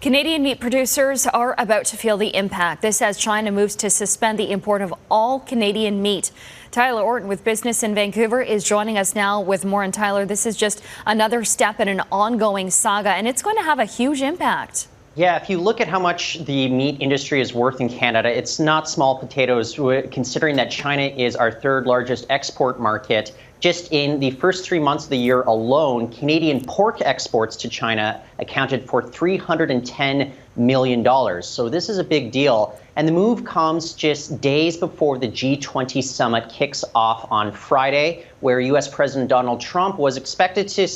Canadian meat producers are about to feel the impact. This as China moves to suspend the import of all Canadian meat. Tyler Orton with Business in Vancouver is joining us now with more. And Tyler, this is just another step in an ongoing saga, and it's going to have a huge impact. Yeah, if you look at how much the meat industry is worth in Canada, it's not small potatoes, considering that China is our third largest export market. Just in the first 3 months of the year alone, Canadian pork exports to China accounted for $310 million. So this is a big deal. And the move comes just days before the G20 summit kicks off on Friday, where U.S. President Donald Trump is expected to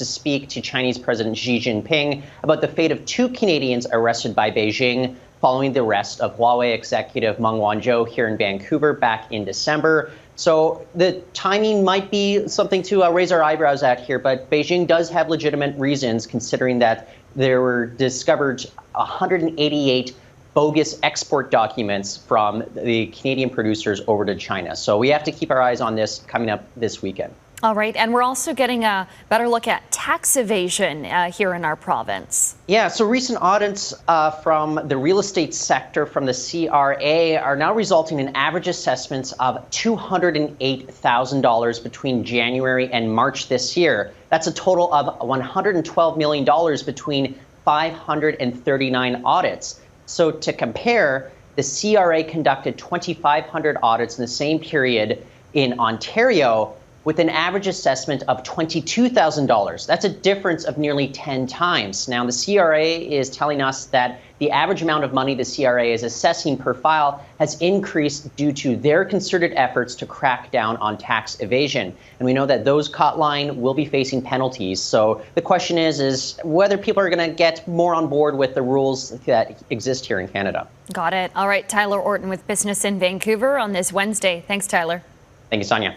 speak to Chinese President Xi Jinping about the fate of 2 Canadians arrested by Beijing following the arrest of Huawei executive Meng Wanzhou here in Vancouver back in December. So the timing might be something to raise our eyebrows at here, but Beijing does have legitimate reasons, considering that there were discovered 188 bogus export documents from the Canadian producers over to China. So we have to keep our eyes on this coming up this weekend. All right, and we're also getting a better look at tax evasion here in our province. Yeah, so recent audits from the real estate sector from the CRA are now resulting in average assessments of $208,000 between January and March this year. That's a total of $112 million between 539 audits. So to compare, the CRA conducted 2,500 audits in the same period in Ontario, with an average assessment of $22,000. That's a difference of nearly 10 times. Now, the CRA is telling us that the average amount of money the CRA is assessing per file has increased due to their concerted efforts to crack down on tax evasion. And we know that those caught lying will be facing penalties. So the question is whether people are going to get more on board with the rules that exist here in Canada. Got it. All right, Tyler Orton with Business in Vancouver on this Wednesday. Thanks, Tyler. Thank you, Sonia.